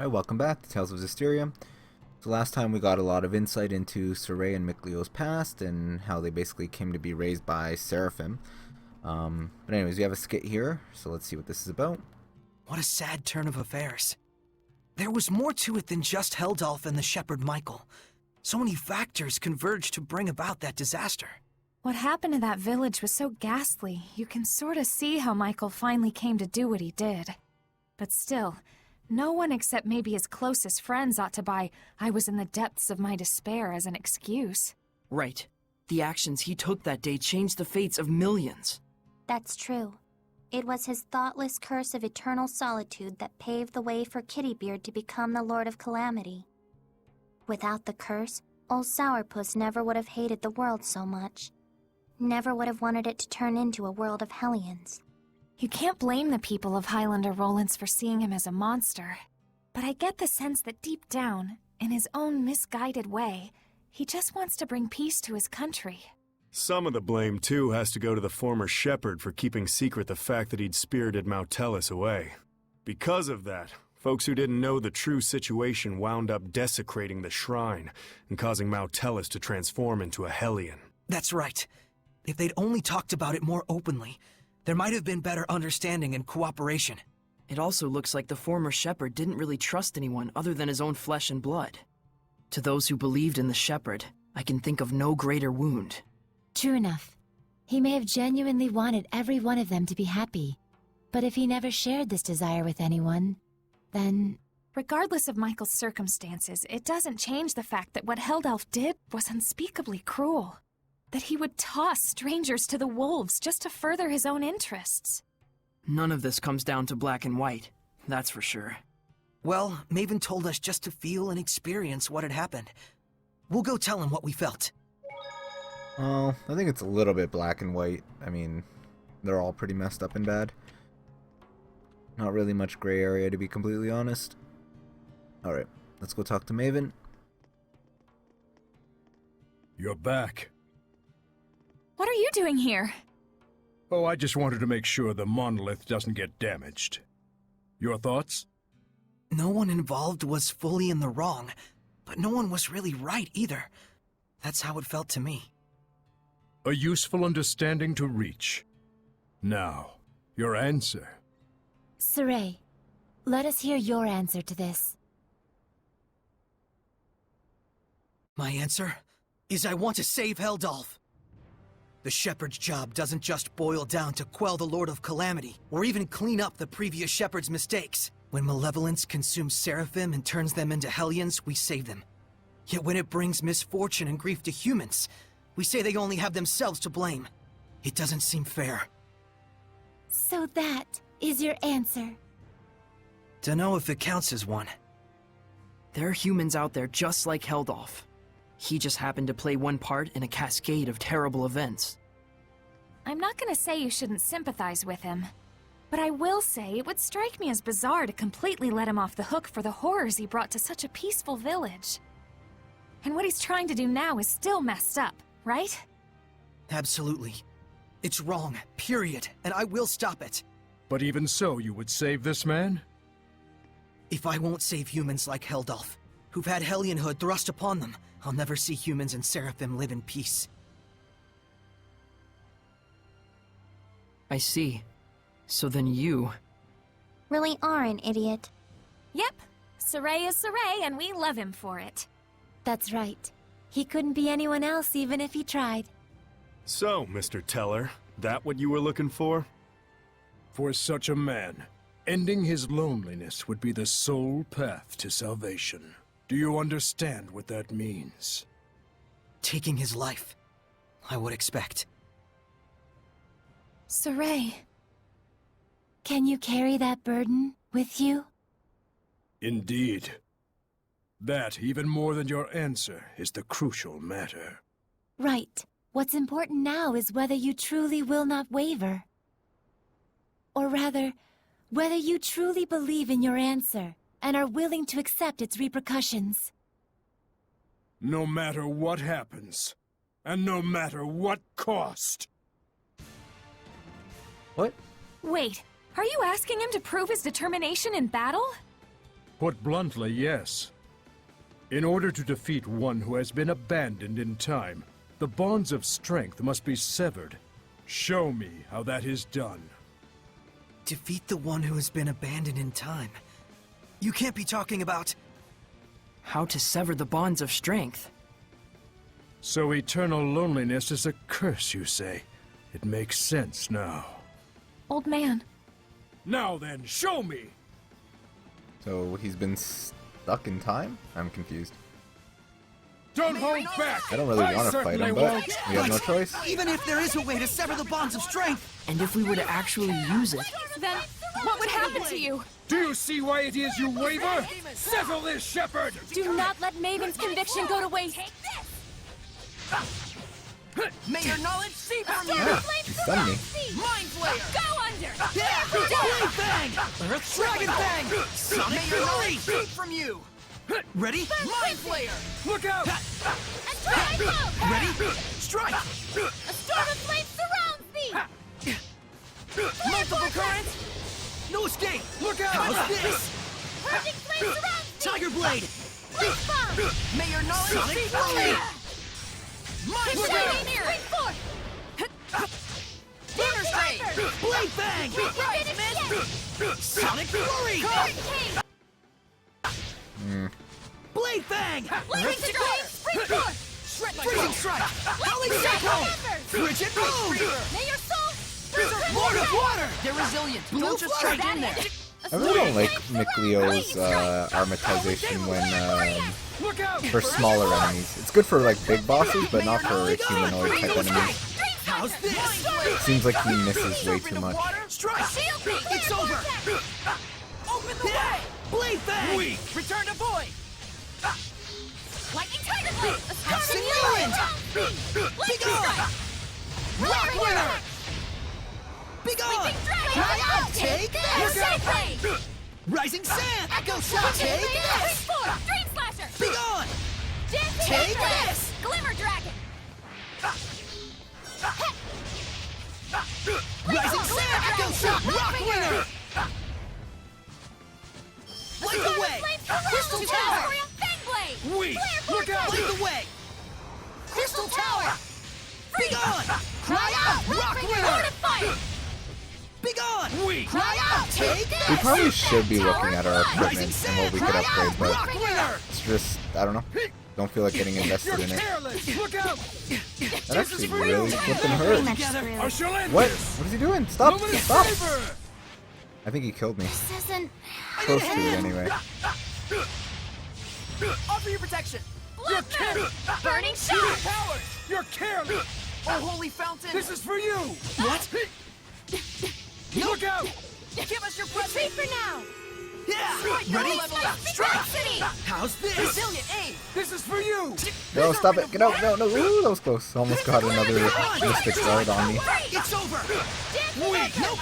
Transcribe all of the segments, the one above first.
Hi, welcome back to Tales of Zestiria. So last time we got a lot of insight into Saray and Miklio's past and how they basically came to be raised by Seraphim. But anyways, we have a skit here, so let's see what this is about. What a sad turn of affairs. There was more to it than just Heldolf and the shepherd Michael. So many factors converged to bring about that disaster. What happened to that village was so ghastly, you can sort of see how Michael finally came to do what he did. But still, no one except maybe his closest friends ought to buy "I was in the depths of my despair" as an excuse. Right. The actions he took that day changed the fates of millions. That's true. It was his thoughtless curse of eternal solitude that paved the way for Kittybeard to become the Lord of Calamity. Without the curse, old Sourpuss never would have hated the world so much. Never would have wanted it to turn into a world of hellions. You can't blame the people of Highlander Rollins for seeing him as a monster. But I get the sense that deep down, in his own misguided way, he just wants to bring peace to his country. Some of the blame, too, has to go to the former shepherd for keeping secret the fact that he'd spirited Mautellus away. Because of that, folks who didn't know the true situation wound up desecrating the shrine and causing Mautellus to transform into a hellion. That's right. If they'd only talked about it more openly, there might have been better understanding and cooperation. It also looks like the former shepherd didn't really trust anyone other than his own flesh and blood. To those who believed in the shepherd, I can think of no greater wound. True enough. He may have genuinely wanted every one of them to be happy. But if he never shared this desire with anyone, then... Regardless of Michael's circumstances, it doesn't change the fact that what Heldolf did was unspeakably cruel. That he would toss strangers to the wolves just to further his own interests. None of this comes down to black and white, that's for sure. Well, Maven told us just to feel and experience what had happened. We'll go tell him what we felt. Well, I think it's a little bit black and white. I mean, they're all pretty messed up and bad. Not really much gray area, to be completely honest. Alright, let's go talk to Maven. You're back. What are you doing here? Oh, I just wanted to make sure the monolith doesn't get damaged. Your thoughts? No one involved was fully in the wrong, but no one was really right either. That's how it felt to me. A useful understanding to reach. Now, your answer. Saray, let us hear your answer to this. My answer is I want to save Heldolf. The shepherd's job doesn't just boil down to quell the Lord of Calamity, or even clean up the previous shepherd's mistakes. When malevolence consumes Seraphim and turns them into hellions, we save them. Yet when it brings misfortune and grief to humans, we say they only have themselves to blame. It doesn't seem fair. So that is your answer. Dunno if it counts as one. There are humans out there just like Heldolf. He just happened to play one part in a cascade of terrible events. I'm not gonna say you shouldn't sympathize with him. But I will say it would strike me as bizarre to completely let him off the hook for the horrors he brought to such a peaceful village. And what he's trying to do now is still messed up, right? Absolutely. It's wrong, period, and I will stop it. But even so, you would save this man? If I won't save humans like Heldolf, who've had Hellionhood thrust upon them, I'll never see humans and Seraphim live in peace. I see. So then you... Really are an idiot. Yep. Saray is Saray, and we love him for it. That's right. He couldn't be anyone else even if he tried. So, Mr. Teller, that what you were looking for? For such a man, ending his loneliness would be the sole path to salvation. Do you understand what that means? Taking his life, I would expect. Saray. Can you carry that burden with you? Indeed. That, even more than your answer, is the crucial matter. Right. What's important now is whether you truly will not waver. Or rather, whether you truly believe in your answer and are willing to accept its repercussions. No matter what happens, and no matter what cost. What? Wait, are you asking him to prove his determination in battle? Put bluntly, yes. In order to defeat one who has been abandoned in time, the bonds of strength must be severed. Show me how that is done. Defeat the one who has been abandoned in time. You can't be talking about... How to sever the bonds of strength. So eternal loneliness is a curse, you say? It makes sense now. Old man, Now then, show me! So he's been stuck in time? I'm confused. Don't hold back! I don't really want to fight certainly him, but won't. we have no choice. Even if there is a way to sever the bonds of strength, And if we were to actually use it, then what would happen to you? Do you see why it is you waver? Settle this, Shepherd! Do not let Maven's conviction go to waste. may your knowledge seep from you! He stunned me. Mind Flayer! Go under! Yeah! Blade Fang! Earth Dragon Fang! Sonic may your knowledge seep from you! Ready? Mind Flayer! Look out! Ready? Strike! A storm of flame surrounds thee! Multiple currents! No escape! Look out! How's this? Purging flame surrounds thee! Tiger Blade! Blade bomb! May your knowledge Sonic seep from you! Mind Flayer! Spring forth! Thunder Strain! Blade Fang! Sonic Fury! Blade Fang! Lightning strike! Spring forth! Freezing Strike! Howling Cyclone! Frigid Moon! May your soul... Lord of Water! they're resilient. Blue Don't just Flare! trade in there. I really don't like Miklio's armatization when Look out! for smaller enemies. It's good for like big bosses, but not for humanoid type enemies. How's this? Seems like he misses way too much. Strike! It's over! Open the way! Blade Fang! Weak. Return to void! Lightning Tiger Blade! A storm of Simulant! Be gone! Rock Winner! Be gone! Take this! Rising Sand! Echo Shot! Take this! Dream Slasher! Be gone! Dancing Take Blade! this! Glimmer Dragon! Rising Sand! Echo Shot! Rock Winner! Light the way! Crystal Tower! Fang Blade! Weak! Look out! Light the way! Crystal Tower! Be gone! Cry out! Rock Winner! Fire! Be gone! Weak! Cry out! Take this! We probably should be looking at our Rising equipment and Sand! what we could Cry upgrade, out! but Rock Winner! it's just, I don't know. Don't feel like getting invested You're in it. careless! Look out! That actually really flipping hurt. I shall end What? this! What is he doing? Stop! Luminous Stop! Saber! I think he killed me. This isn't... Close to it anyway. Offer your protection! You're careless! Burning Shot! Powers! You're careless! Oh, holy fountain! This is for you! What? Look out! Give us your Retreat present! for now! Yeah! Ready? Strike! How's this? Resilient aim! This is for you! No, stop it! Get out! No, no! Ooh, that was close. Almost got another Mystic Guard on me. It's over! Weak! Nope!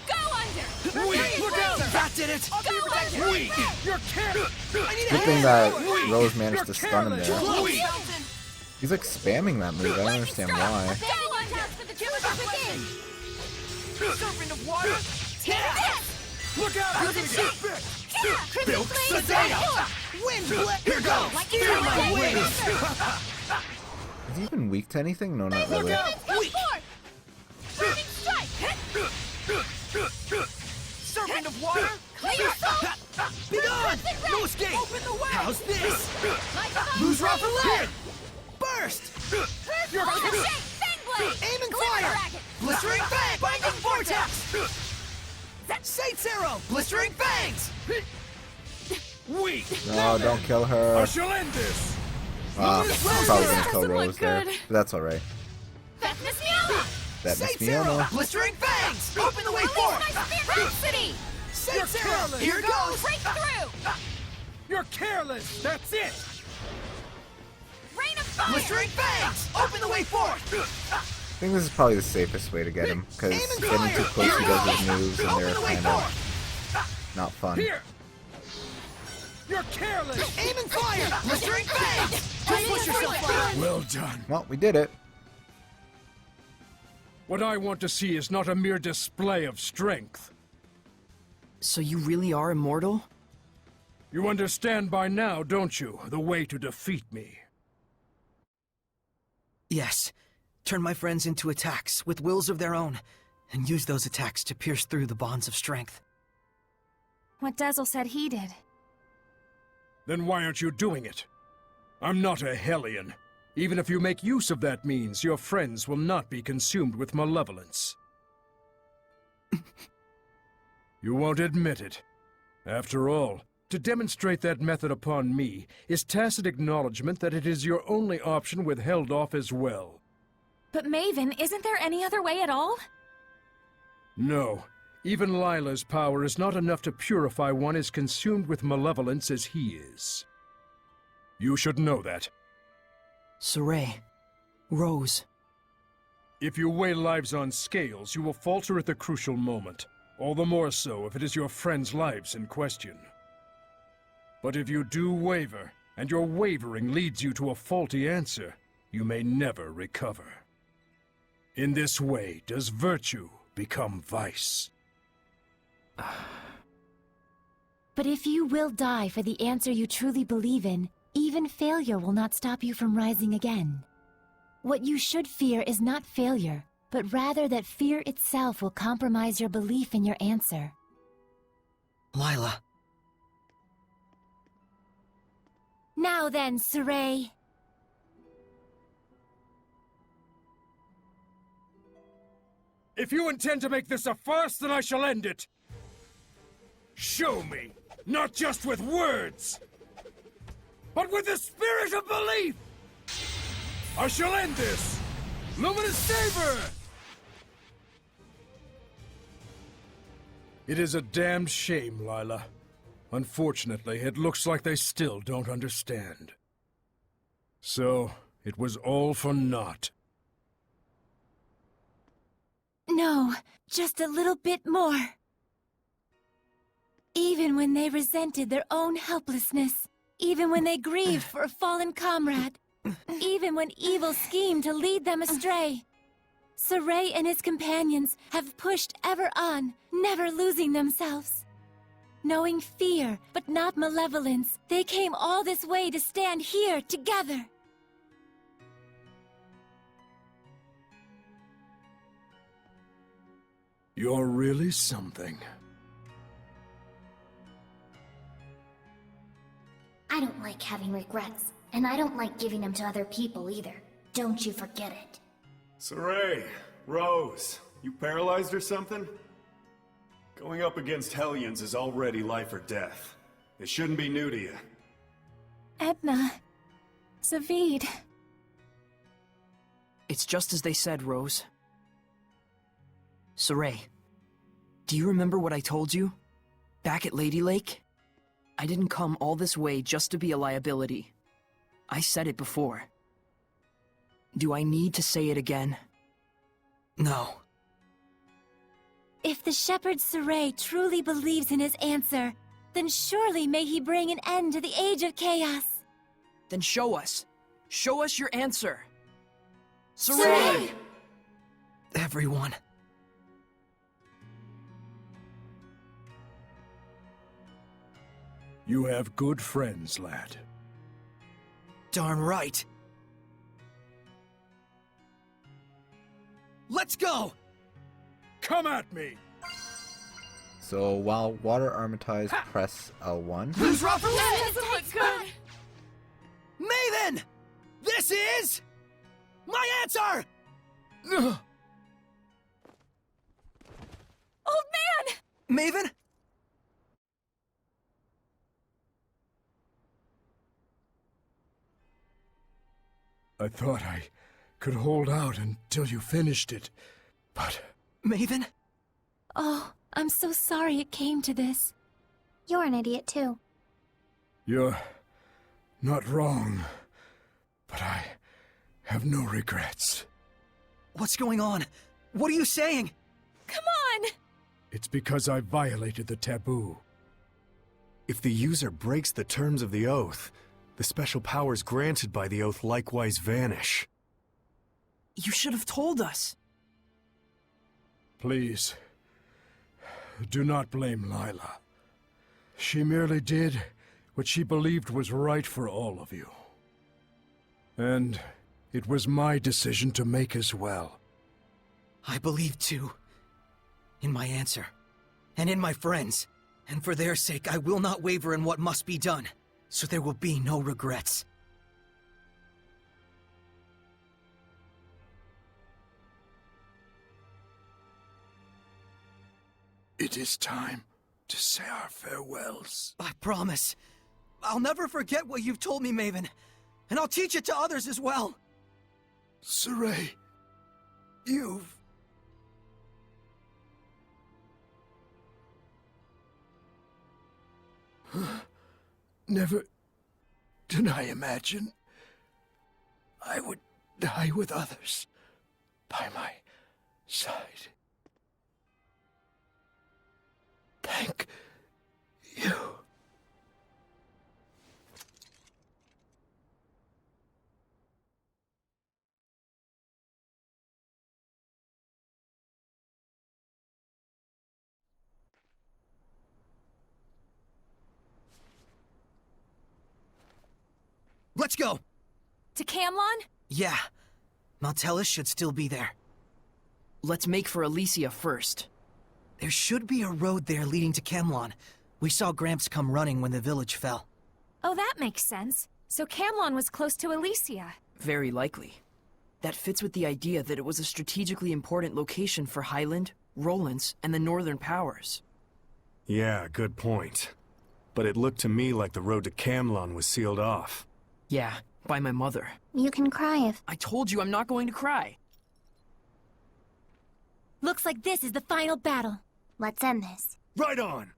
Go under! Weak! Look out! That did it! Go under! Weak! You're careless! Good thing that Rose managed to stun him there. Weak! He's like spamming that move. I don't understand why. Go under for the Killer Brigade! Serpent of Water! Take this! Look out! You're gonna get bit! Crimson Flame Sadea! Wind Blade! Here goes! Feel my wings! Is he even weak to anything? No, not really. Weak! Burning Strike! Serpent of Water! Clear Soul! Be gone! No escape! Open the way! How's this? Like Lose Rock Lead! Burst! You're Shake! Fang Blade! Aim and Glimmer fire! Dragon! Blistering Fang! Binding Vortex! Saints Arrow! Blistering Fangs! Weak! No, don't kill I her. shall end this! I'm probably gonna kill Doesn't look Rose there. good. But that's alright. Fatness Miana! That missed Saints me Arrow! almost. Blistering Fangs! Open the way My forth! Spear Rhapsody! Saints You're Arrow! careless. Here goes! Break through! You're careless! That's it! Rain of Fire! Blistering Fangs! Open the way forth! I think this is probably the safest way to get him, because Aim and getting too fire! close he does his moves and Open they're the way kind of forth! not fun. Here! You're careless! Aim and fire! Blistering Fangs! Don't push yourself forward! Well done. Well, we did it. What I want to see is not a mere display of strength. So you really are immortal? You understand by now, don't you, the way to defeat me? Yes. Turn my friends into attacks with wills of their own, and use those attacks to pierce through the bonds of strength. What Dezel said he did. Then why aren't you doing it? I'm not a Hellion. Even if you make use of that means, your friends will not be consumed with malevolence. You won't admit it. After all, to demonstrate that method upon me is tacit acknowledgement that it is your only option with Heldolf as well. But Maven, isn't there any other way at all? No. Even Lila's power is not enough to purify one as consumed with malevolence as he is. You should know that. Saray. Rose. If you weigh lives on scales, you will falter at the crucial moment. All the more so if it is your friends' lives in question. But if you do waver, and your wavering leads you to a faulty answer, you may never recover. In this way does virtue become vice. But if you will die for the answer you truly believe in, even failure will not stop you from rising again. What you should fear is not failure, but rather that fear itself will compromise your belief in your answer. Lila. Now then, Saray. If you intend to make this a farce, then I shall end it. Show me, not just with words, but with the spirit of belief! I shall end this! Luminous Saber! It is a damned shame, Lila. Unfortunately, it looks like they still don't understand. So, it was all for naught. No, just a little bit more. Even when they resented their own helplessness, even when they grieved for a fallen comrade, even when evil schemed to lead them astray, Saray and his companions have pushed ever on, never losing themselves. Knowing fear, but not malevolence, they came all this way to stand here together. You're really something. I don't like having regrets, and I don't like giving them to other people either. Don't you forget it. Saray, Rose, you paralyzed or something? Going up against Hellions is already life or death. It shouldn't be new to you. Edna. Zaveid. It's just as they said, Rose. Saray, do you remember what I told you? Back at Lady Lake? I didn't come all this way just to be a liability. I said it before. Do I need to say it again? No. If the Shepherd Saray truly believes in his answer, then surely may he bring an end to the Age of Chaos. Then show us. Show us your answer. Saray! Everyone. You have good friends, lad. Darn right. Let's go! Come at me! So while water armatize, press L1. Who's Robert? That doesn't look good! Maven! This is... my answer! Ugh. Old man! Maven? I thought I could hold out until you finished it, but... Maven? Oh, I'm so sorry it came to this. You're an idiot too. You're not wrong, but I have no regrets. What's going on? What are you saying? Come on! It's because I violated the taboo. If the user breaks the terms of the oath, the special powers granted by the oath likewise vanish. You should have told us. Please, do not blame Lila. She merely did what she believed was right for all of you. And it was my decision to make as well. I believe too. In my answer. And in my friends. And for their sake, I will not waver in what must be done. So there will be no regrets. It is time to say our farewells. I promise. I'll never forget what you've told me, Maven. And I'll teach it to others as well. Saray, you've... Never did I imagine I would die with others by my side. Thank you. Let's go! To Camlon? Yeah. Maltellus should still be there. Let's make for Elysia first. There should be a road there leading to Camlon. We saw Gramps come running when the village fell. Oh, that makes sense. So Camlon was close to Elysia. Very likely. That fits with the idea that it was a strategically important location for Highland, Rollins, and the Northern Powers. Yeah, good point. But it looked to me like the road to Camlon was sealed off. Yeah, by my mother. You can cry if... I told you I'm not going to cry. Looks like this is the final battle. Let's end this. Right on!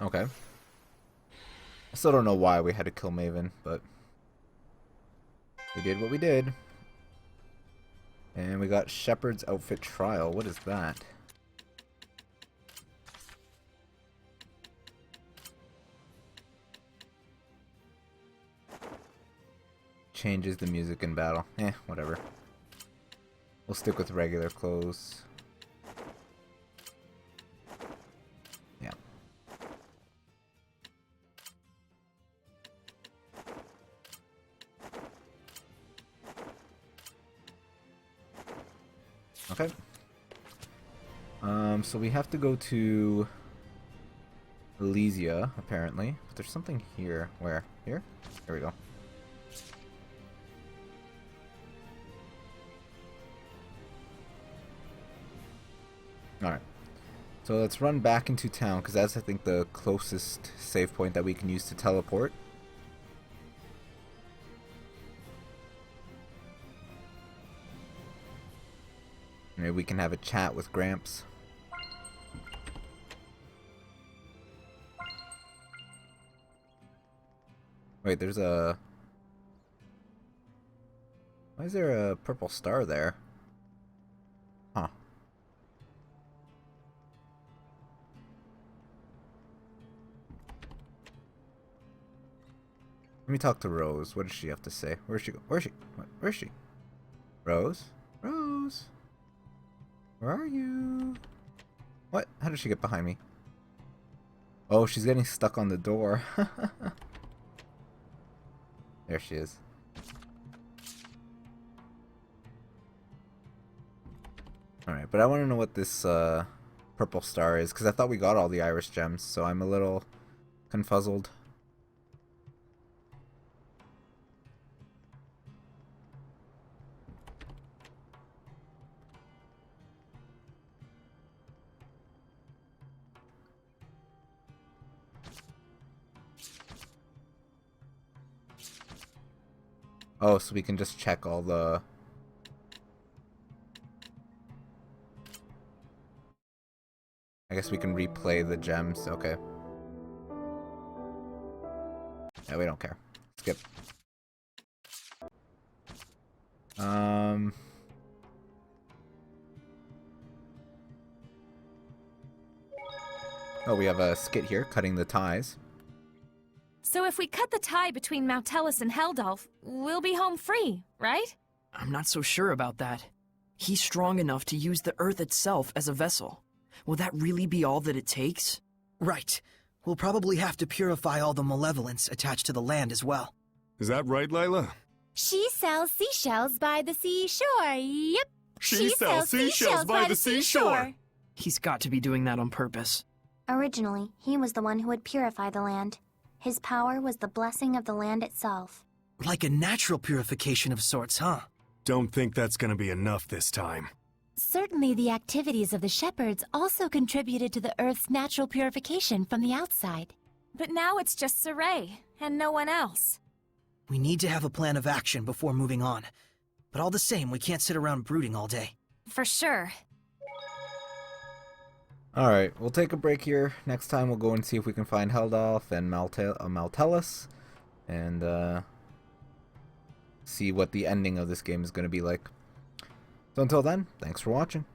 Okay. I still don't know why we had to kill Maven, but we did what we did. And we got Shepard's outfit trial. What is that? Changes the music in battle. Whatever. We'll stick with regular clothes. Yeah. Okay. So we have to go to Elysia, apparently. But there's something here. Where? Here? Here we go. Alright. So let's run back into town, because that's, I think, the closest save point that we can use to teleport. Maybe we can have a chat with Gramps. Wait, there's a... Why is there a purple star there? Huh. Let me talk to Rose. What does she have to say? Where's she go? Where's she? Where's she? Rose? Rose? Where are you? What? How did she get behind me? Oh, she's getting stuck on the door. There she is. Alright, but I want to know what this purple star is, because I thought we got all the iris gems, so I'm a little confuzzled. Oh, so we can just check all the... I guess we can replay the gems. Okay. Yeah, we don't care. Skip. Oh, we have a skit here, cutting the ties. So if we cut the tie between Maltellus and Heldalf, we'll be home free, right? I'm not so sure about that. He's strong enough to use the Earth itself as a vessel. Will that really be all that it takes? Right. We'll probably have to purify all the malevolence attached to the land as well. Is that right, Layla? She sells seashells by the seashore. Yep. She sells seashells by the seashore. He's got to be doing that on purpose. Originally, he was the one who would purify the land. His power was the blessing of the land itself. Like a natural purification of sorts, huh? Don't think that's gonna be enough this time. Certainly the activities of the shepherds also contributed to the Earth's natural purification from the outside. But now it's just Saray, and no one else. We need to have a plan of action before moving on. But all the same, we can't sit around brooding all day. For sure. Alright, we'll take a break here. Next time we'll go and see if we can find Heldolf and Maltellus. And, see what the ending of this game is going to be like. So until then, thanks for watching.